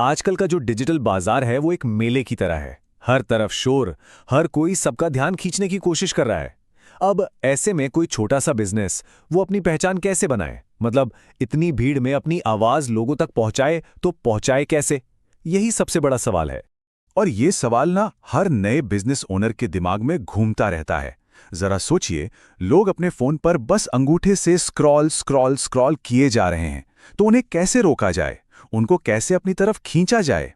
आजकल का जो डिजिटल बाजार है वो एक मेले की तरह है। हर तरफ शोर, हर कोई सबका ध्यान खींचने की कोशिश कर रहा है। अब ऐसे में कोई छोटा सा बिजनेस वो अपनी पहचान कैसे बनाए, मतलब इतनी भीड़ में अपनी आवाज लोगों तक पहुंचाए तो पहुंचाए कैसे? यही सबसे बड़ा सवाल है। और ये सवाल ना हर नए बिजनेस ओनर के दिमाग में घूमता रहता है। जरा सोचिए, लोग अपने फोन पर बस अंगूठे से स्क्रॉल स्क्रॉल स्क्रॉल किए जा रहे हैं, तो उन्हें कैसे रोका जाए, उनको कैसे अपनी तरफ खींचा जाए?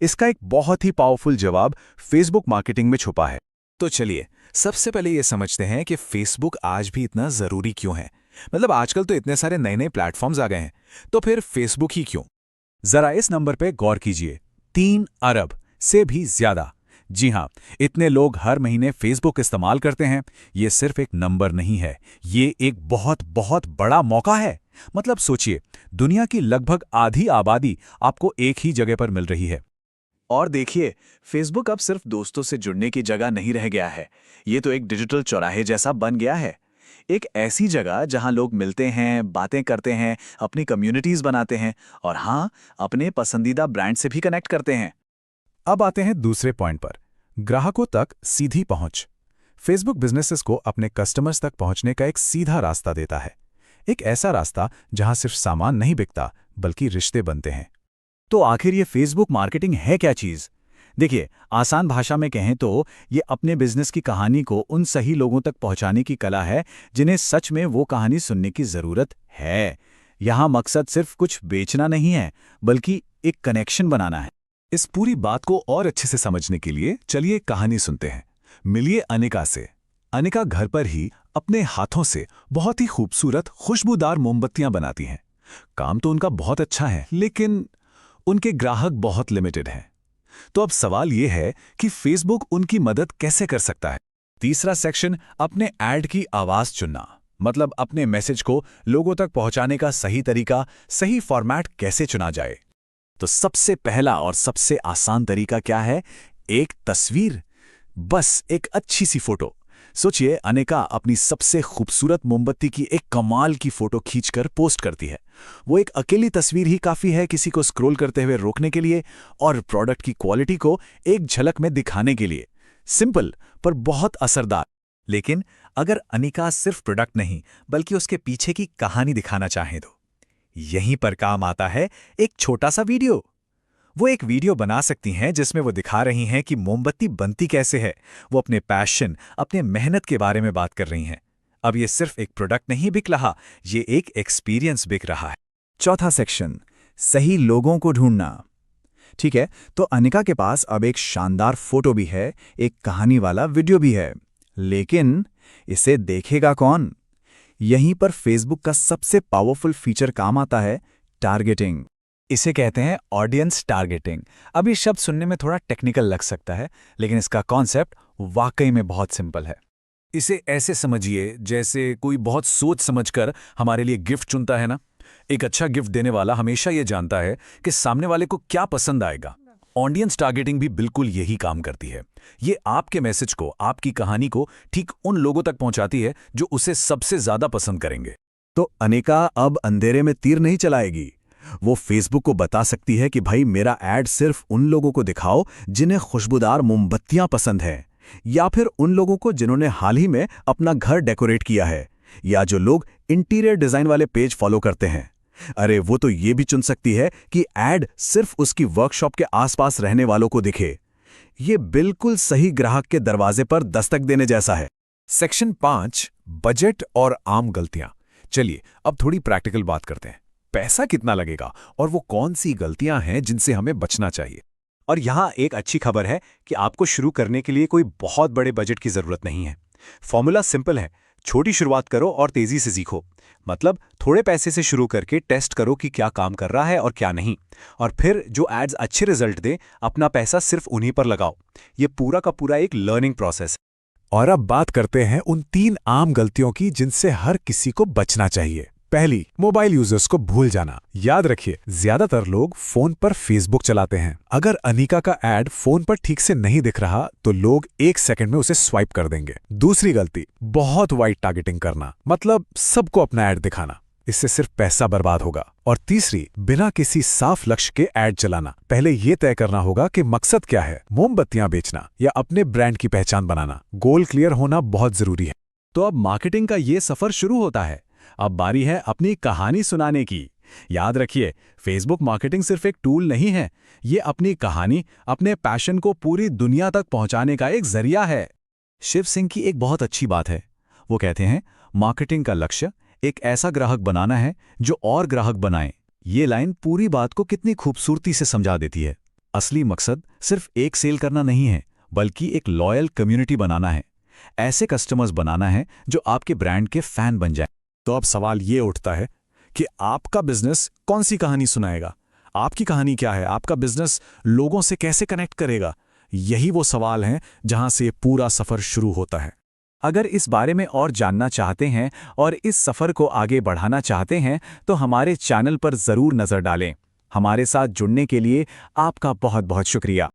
इसका एक बहुत ही पावरफुल जवाब फेसबुक मार्केटिंग में छुपा है। तो चलिए, सबसे पहले ये समझते हैं कि फेसबुक आज भी इतना जरूरी क्यों है। मतलब आजकल तो इतने सारे नए नए प्लेटफॉर्म्स आ गए हैं, तो फिर फेसबुक ही क्यों? जरा इस नंबर पे गौर कीजिए, 3 अरब से भी ज्यादा। जी हां, इतने लोग हर महीने फेसबुक इस्तेमाल करते हैं। ये सिर्फ एक नंबर नहीं है, ये एक बहुत बहुत बड़ा मौका है। मतलब सोचिए, दुनिया की लगभग आधी आबादी आपको एक ही जगह पर मिल रही है। और देखिए, फेसबुक अब सिर्फ दोस्तों से जुड़ने की जगह नहीं रह गया है। ये तो एक डिजिटल चौराहे जैसा बन गया है। एक ऐसी जगह जहां लोग मिलते हैं, बातें करते हैं, अपनी कम्युनिटीज बनाते हैं और हाँ, अपने पसंदीदा ब्रांड से भी कनेक्ट करते हैं। अब आते हैं दूसरे पॉइंट पर, ग्राहकों तक सीधी पहुंच। फेसबुक बिजनेसेस को अपने कस्टमर्स तक पहुंचने का एक सीधा रास्ता देता है। एक ऐसा रास्ता जहां सिर्फ सामान नहीं बिकता, बल्कि रिश्ते बनते हैं। तो आखिर ये फेसबुक मार्केटिंग है क्या चीज? देखिए, आसान भाषा में कहें तो ये अपने बिजनेस की कहानी को उन सही लोगों तक पहुंचाने की कला है जिन्हें सच में वो कहानी सुनने की जरूरत है। यहां मकसद सिर्फ कुछ बेचना नहीं है, बल्कि एक कनेक्शन बनाना है। इस पूरी बात को और अच्छे से समझने के लिए चलिए कहानी सुनते हैं। मिलिए अनिका से। अनिका घर पर ही अपने हाथों से बहुत ही खूबसूरत खुशबूदार मोमबत्तियां बनाती हैं। काम तो उनका बहुत अच्छा है, लेकिन उनके ग्राहक बहुत लिमिटेड हैं। तो अब सवाल यह है कि फेसबुक उनकी मदद कैसे कर सकता है। तीसरा सेक्शन, अपने ऐड की आवाज चुनना। मतलब अपने मैसेज को लोगों तक पहुंचाने का सही तरीका, सही फॉर्मेट कैसे चुना जाए। तो सबसे पहला और सबसे आसान तरीका क्या है? एक तस्वीर, बस एक अच्छी सी फोटो। सोचिए, अनिका अपनी सबसे खूबसूरत मोमबत्ती की एक कमाल की फोटो खींचकर पोस्ट करती है। वो एक अकेली तस्वीर ही काफी है किसी को स्क्रॉल करते हुए रोकने के लिए और प्रोडक्ट की क्वालिटी को एक झलक में दिखाने के लिए। सिंपल पर बहुत असरदार। लेकिन अगर अनिका सिर्फ प्रोडक्ट नहीं, बल्कि उसके पीछे की कहानी दिखाना चाहे तो यहीं पर काम आता है एक छोटा सा वीडियो। वो एक वीडियो बना सकती हैं जिसमें वो दिखा रही हैं कि मोमबत्ती बनती कैसे है। वो अपने पैशन, अपने मेहनत के बारे में बात कर रही हैं। अब ये सिर्फ एक प्रोडक्ट नहीं बिक रहा, ये एक एक्सपीरियंस बिक रहा है। चौथा सेक्शन, सही लोगों को ढूंढना। ठीक है, तो अनिका के पास अब एक शानदार फोटो भी है, एक कहानी वाला वीडियो भी है, लेकिन इसे देखेगा कौन? यहीं पर फेसबुक का सबसे पावरफुल फीचर काम आता है, टारगेटिंग। इसे कहते हैं ऑडियंस टारगेटिंग। अब ये शब्द सुनने में थोड़ा टेक्निकल लग सकता है, लेकिन इसका कॉन्सेप्ट वाकई में बहुत सिंपल है। इसे ऐसे समझिए जैसे कोई बहुत सोच समझकर हमारे लिए गिफ्ट चुनता है ना। एक अच्छा गिफ्ट देने वाला हमेशा ये जानता है कि सामने वाले को क्या पसंद आएगा। ऑडियंस टारगेटिंग भी बिल्कुल यही काम करती है। ये आपके मैसेज को, आपकी कहानी को ठीक उन लोगों तक पहुंचाती है जो उसे सबसे ज्यादा पसंद करेंगे। तो अनिका अब अंधेरे में तीर नहीं चलाएगी। वो फेसबुक को बता सकती है कि भाई, मेरा ऐड सिर्फ उन लोगों को दिखाओ जिन्हें खुशबूदार मोमबत्तियां पसंद हैं, या फिर उन लोगों को जिन्होंने हाल ही में अपना घर डेकोरेट किया है, या जो लोग इंटीरियर डिजाइन वाले पेज फॉलो करते हैं। अरे वो तो ये भी चुन सकती है कि ऐड सिर्फ उसकी वर्कशॉप के आसपास रहने वालों को दिखे। ये बिल्कुल सही ग्राहक के दरवाजे पर दस्तक देने जैसा है। सेक्शन 5, बजट और आम गलतियां। चलिए अब थोड़ी प्रैक्टिकल बात करते हैं। पैसा कितना लगेगा और वो कौन सी गलतियां हैं जिनसे हमें बचना चाहिए। और यहाँ एक अच्छी खबर है कि आपको शुरू करने के लिए कोई बहुत बड़े बजट की जरूरत नहीं है। फॉर्मूला सिंपल है, छोटी शुरुआत करो और तेजी से सीखो। मतलब थोड़े पैसे से शुरू करके टेस्ट करो कि क्या काम कर रहा है और क्या नहीं, और फिर जो एड्स अच्छे रिजल्ट दे, अपना पैसा सिर्फ उन्हीं पर लगाओ। ये पूरा का पूरा एक लर्निंग प्रोसेस है। और अब बात करते हैं उन 3 आम गलतियों की जिनसे हर किसी को बचना चाहिए। पहली, मोबाइल यूजर्स को भूल जाना। याद रखिए, ज्यादातर लोग फोन पर फेसबुक चलाते हैं। अगर अनिका का ऐड फोन पर ठीक से नहीं दिख रहा तो लोग 1 सेकंड में उसे स्वाइप कर देंगे। दूसरी गलती, बहुत वाइड टारगेटिंग करना, मतलब सबको अपना ऐड दिखाना। इससे सिर्फ पैसा बर्बाद होगा। और तीसरी, बिना किसी साफ लक्ष्य के ऐड चलाना। पहले ये तय करना होगा कि मकसद क्या है, मोमबत्तियां बेचना या अपने ब्रांड की पहचान बनाना। गोल क्लियर होना बहुत जरूरी है। तो अब मार्केटिंग का ये सफर शुरू होता है। अब बारी है अपनी कहानी सुनाने की। याद रखिए, फेसबुक मार्केटिंग सिर्फ एक टूल नहीं है, ये अपनी कहानी, अपने पैशन को पूरी दुनिया तक पहुंचाने का एक जरिया है। शिव सिंह की एक बहुत अच्छी बात है। वो कहते हैं, मार्केटिंग का लक्ष्य एक ऐसा ग्राहक बनाना है जो और ग्राहक बनाए। ये लाइन पूरी बात को कितनी खूबसूरती से समझा देती है। असली मकसद सिर्फ एक सेल करना नहीं है, बल्कि एक लॉयल कम्युनिटी बनाना है। ऐसे कस्टमर्स बनाना है जो आपके ब्रांड के फैन बन जाए। तो अब सवाल ये उठता है कि आपका बिजनेस कौन सी कहानी सुनाएगा? आपकी कहानी क्या है? आपका बिजनेस लोगों से कैसे कनेक्ट करेगा? यही वो सवाल हैं जहां से पूरा सफर शुरू होता है। अगर इस बारे में और जानना चाहते हैं और इस सफ़र को आगे बढ़ाना चाहते हैं तो हमारे चैनल पर ज़रूर नज़र डालें। हमारे साथ जुड़ने के लिए आपका बहुत बहुत शुक्रिया।